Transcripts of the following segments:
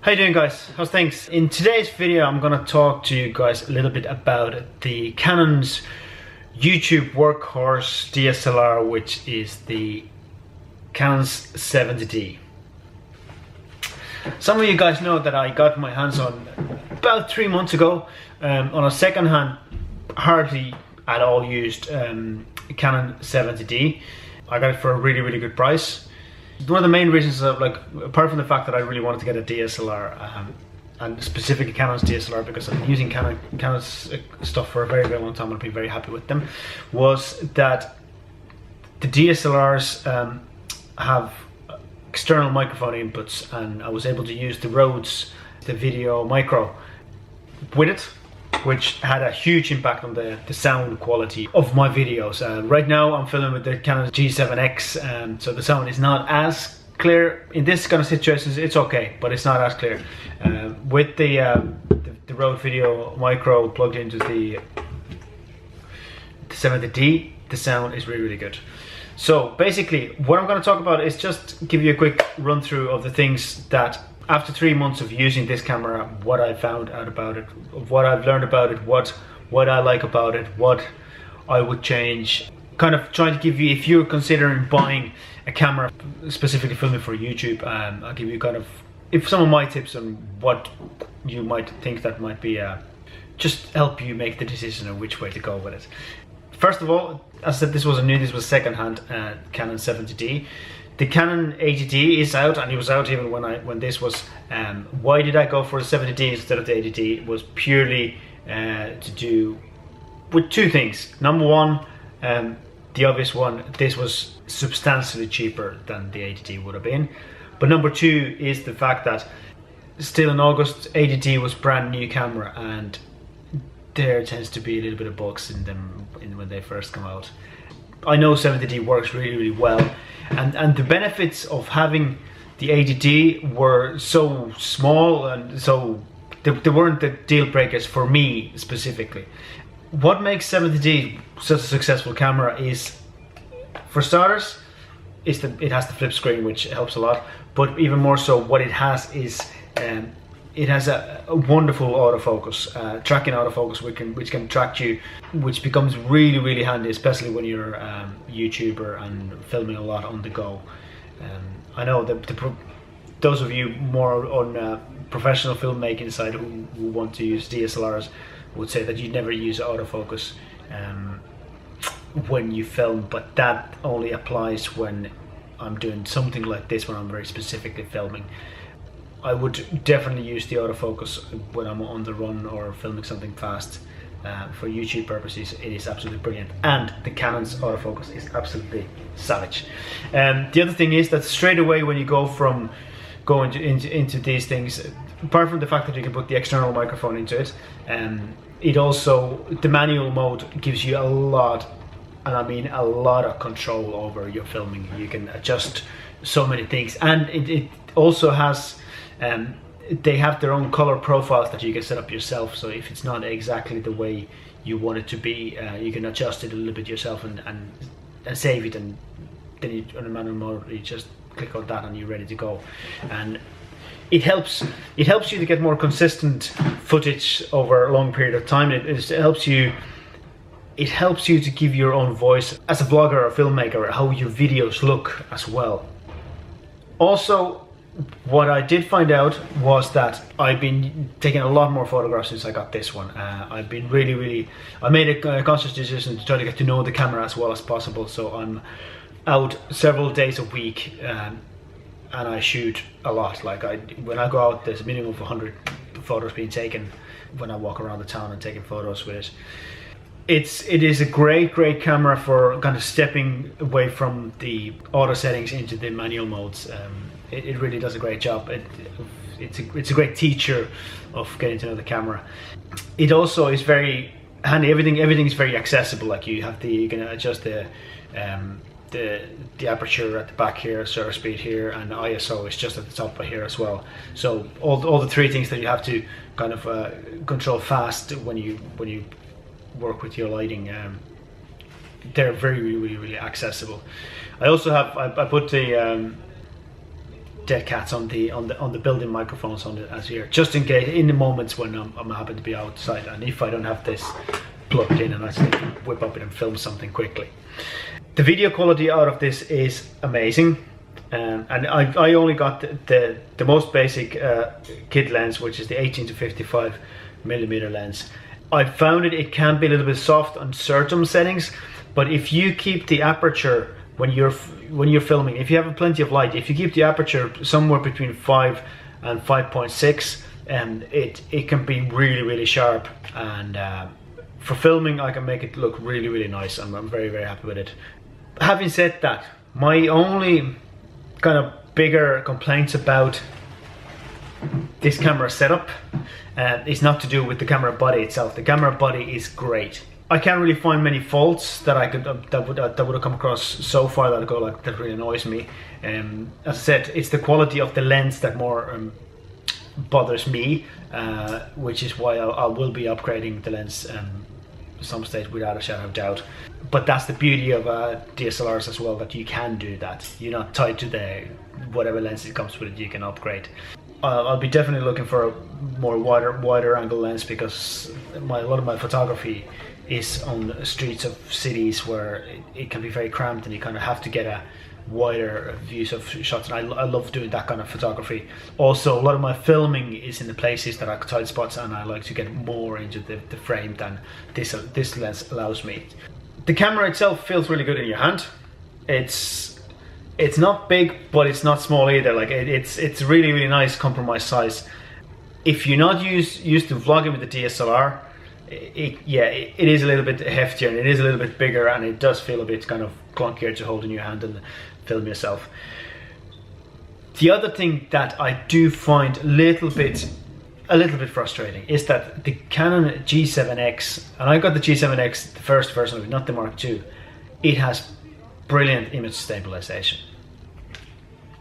How you doing, guys? How's things? In today's video I'm gonna talk to you guys a little bit about the Canon's YouTube workhorse DSLR, which is the Canon's 70D. Some of you guys know that I got my hands on about 3 months ago on a second-hand, hardly at all used Canon 70D. I got it for a really good price. One of the main reasons, apart from the fact that I really wanted to get a DSLR, and specifically Canon's DSLR, because I've been using Canon's stuff for a very long time and I've been very happy with them, was that the DSLRs have external microphone inputs, and I was able to use the Rhodes, the video micro, with it, which had a huge impact on the sound quality of my videos. Right now I'm filming with the Canon G7X, so the sound is not as clear. In this kind of situations it's okay, but it's not as clear. With the Rode video micro plugged into the 70D, the sound is really good. So basically what I'm going to talk about is just give you a quick run through of the things that, after 3 months of using this camera, what I found out about it, what I've learned about it, what I like about it, what I would change. Kind of trying to give you, if you're considering buying a camera specifically filming for YouTube, I'll give you kind of some of my tips on what you might think that might be just help you make the decision on which way to go with it. First of all, as I said, this was second-hand Canon 70D. The Canon 80D is out, and it was out even when this was. Why did I go for the 70D instead of the 80D? It was purely to do with two things. Number one, the obvious one, this was substantially cheaper than the 80D would have been. But number two is the fact that still in August, 80D was brand new camera, and there tends to be a little bit of bugs in them when they first come out. I know 70D works really well, and the benefits of having the 80D were so small, and so they weren't the deal breakers for me specifically. What makes 70D such a successful camera is, for starters, it has the flip screen, which helps a lot, but even more so what it has is it has a wonderful autofocus, tracking autofocus, which can track you, which becomes really handy, especially when you're a YouTuber and filming a lot on the go. I know that those of you more on professional filmmaking side who want to use DSLRs would say that you'd never use autofocus when you film, but that only applies when I'm doing something like this, when I'm very specifically filming. I would definitely use the autofocus when I'm on the run or filming something fast. For YouTube purposes, it is absolutely brilliant, and the Canon's autofocus is absolutely savage. The other thing is that straight away when you go from going into these things, apart from the fact that you can put the external microphone into it, it also, the manual mode gives you a lot, and I mean a lot of control over your filming. You can adjust so many things, and it also has they have their own color profiles that you can set up yourself, so if it's not exactly the way you want it to be, you can adjust it a little bit yourself and save it, and then you, on the manual mode, you just click on that and you're ready to go. And it helps you to get more consistent footage over a long period of time. It helps you to give your own voice as a vlogger or filmmaker, how your videos look as well. Also, what I did find out was that I've been taking a lot more photographs since I got this one. I've been I made a conscious decision to try to get to know the camera as well as possible, so I'm out several days a week, and I shoot a lot. When I go out, there's a minimum of 100 photos being taken when I walk around the town and taking photos with it. It is a great camera for kind of stepping away from the auto settings into the manual modes. It really does a great job. It's a great teacher of getting to know the camera. It also is very handy. Everything is very accessible. Like you can adjust the aperture at the back here, shutter speed here, and ISO is just at the top of here as well. So all the three things that you have to kind of control fast when you work with your lighting, they're really accessible. I also have I put the dead cats on the built-in microphones on the as here, just in case in the moments when I'm happy to be outside, and if I don't have this plugged in and I just need to whip up it and film something quickly. The video quality out of this is amazing, and I only got the most basic kit lens, which is the 18 to 55 millimeter lens. I found it can be a little bit soft on certain settings, but if you keep the aperture when you're filming, if you have plenty of light, if you keep the aperture somewhere between 5 and 5.6, it can be really sharp, and for filming I can make it look really nice. I'm very happy with it. Having said that, my only kind of bigger complaints about this camera setup is not to do with the camera body itself. The camera body is great. I can't really find many faults that I could that would have come across so far that go like that really annoys me. As I said, it's the quality of the lens that more bothers me, which is why I will be upgrading the lens some stage without a shadow of doubt. But that's the beauty of DSLRs as well, that you can do that. You're not tied to the whatever lens it comes with. You can upgrade. I'll be definitely looking for a more wider angle lens, because a lot of my photography is on the streets of cities where it can be very cramped and you kind of have to get a wider views of shots, and I love doing that kind of photography. Also, a lot of my filming is in the places that are tight spots, and I like to get more into the frame than this lens allows me. The camera itself feels really good in your hand. It's not big, but it's not small either. Like it's really nice compromise size. If you're not used to vlogging with the DSLR, it is a little bit heftier and it is a little bit bigger, and it does feel a bit kind of clunkier to hold in your hand and film yourself. The other thing that I do find a little bit frustrating is that the Canon G7X, and I got the G7X, the first version of it, not the Mark II, it has brilliant image stabilization.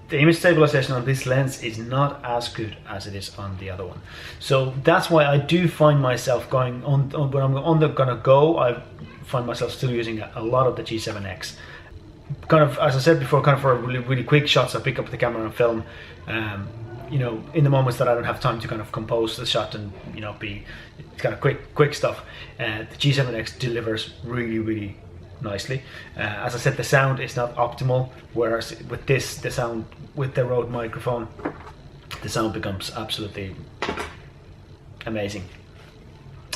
The image stabilization on this lens is not as good as it is on the other one. So that's why I do find myself going on when I'm gonna go, I find myself still using a lot of the G7X. Kind of, as I said before, kind of for really quick shots, I pick up the camera and film. You know, in the moments that I don't have time to kind of compose the shot and, you know, it's kind of quick stuff. The G7X delivers really nicely. As I said, the sound is not optimal, whereas with this, the sound with the Rode microphone, the sound becomes absolutely amazing.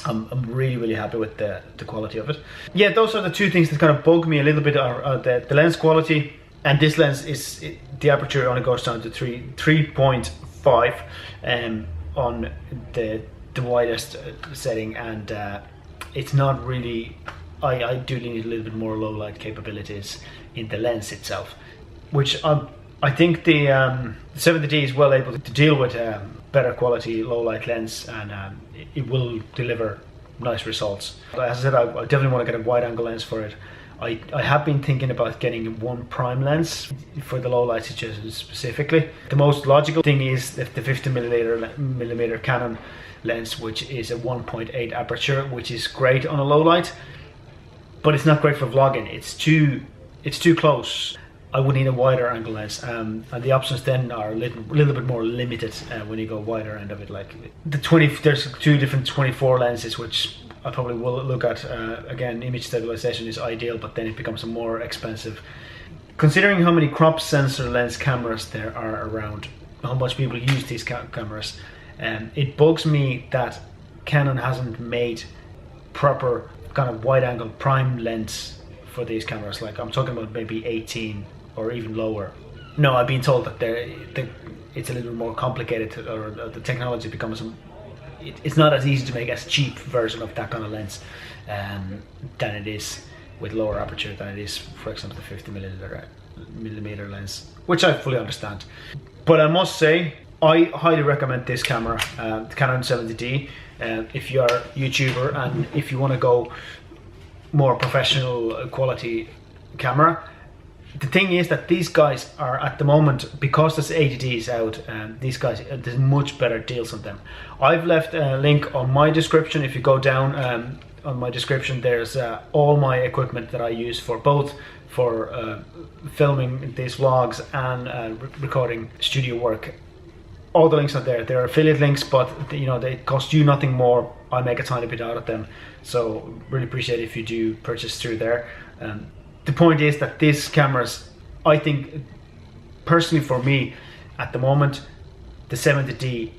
I'm really happy with the quality of it. Yeah, those are the two things that kind of bug me a little bit, are the lens quality, and this lens is the aperture only goes down to 3.5 on the widest setting, and it's not really. I do need a little bit more low light capabilities in the lens itself, which I think the 70D is well able to deal with better quality low light lens, and it will deliver nice results. As I said, I definitely want to get a wide angle lens for it. I have been thinking about getting one prime lens for the low light situations specifically. The most logical thing is the 50mm Canon lens, which is a 1.8 aperture, which is great on a low light, but it's not great for vlogging. It's too close. I would need a wider angle lens, and the options then are a little bit more limited when you go wider end of it. Like there's two different 24 lenses, which I probably will look at. Again, image stabilization is ideal, but then it becomes more expensive. Considering how many crop sensor lens cameras there are around, how much people use these cameras, it bugs me that Canon hasn't made proper kind of wide angle prime lens for these cameras. Like I'm talking about maybe 18 or even lower. No, I've been told that it's a little more complicated, or the technology becomes it's not as easy to make as cheap version of that kind of lens than it is with lower aperture than it is, for example, the 50mm lens, which I fully understand. But I must say, I highly recommend this camera, the Canon 70D, if you are a YouTuber and if you want to go more professional quality camera. The thing is that these guys are, at the moment, because this 80D is out, these guys, there's much better deals on them. I've left a link on my description. If you go down on my description, there's all my equipment that I use for both for filming these vlogs and recording studio work. All the links are there. They're affiliate links, but you know, they cost you nothing more. I make a tiny bit out of them, so really appreciate it if you do purchase through there. The point is that these cameras, I think, personally for me, at the moment, the 70D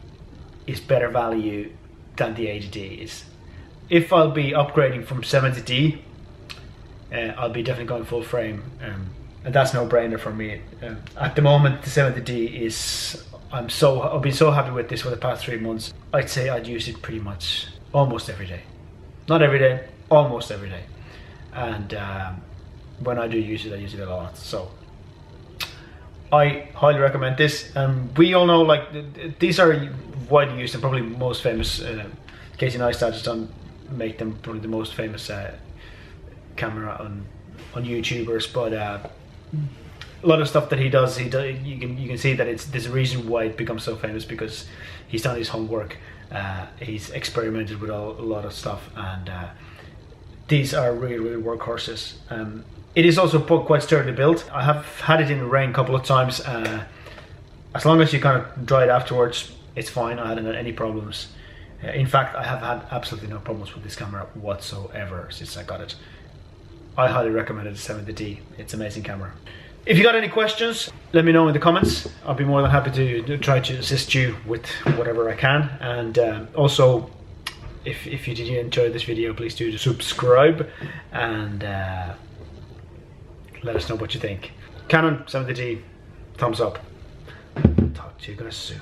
is better value than the 80D is. If I'll be upgrading from 70D, I'll be definitely going full frame, and that's no brainer for me. At the moment, the 70D is, I've been so happy with this for the past 3 months. I'd say I'd use it pretty much almost every day. Not every day, almost every day. And when I do use it, I use it a lot. So I highly recommend this. We all know, like, these are widely used and probably most famous. Casey Neistat has done make them probably the most famous camera on YouTubers, but a lot of stuff that he does, you can see that there's a reason why it becomes so famous, because he's done his homework, he's experimented with a lot of stuff, and these are really workhorses. It is also quite sturdily built. I have had it in the rain a couple of times. As long as you kind of dry it afterwards, it's fine. I hadn't had any problems. In fact, I have had absolutely no problems with this camera whatsoever since I got it. I highly recommend it, 70D. It's an amazing camera. If you got any questions, let me know in the comments. I'll be more than happy to try to assist you with whatever I can. And also, if you did enjoy this video, please do subscribe and let us know what you think. Canon 70D, thumbs up. Talk to you guys soon.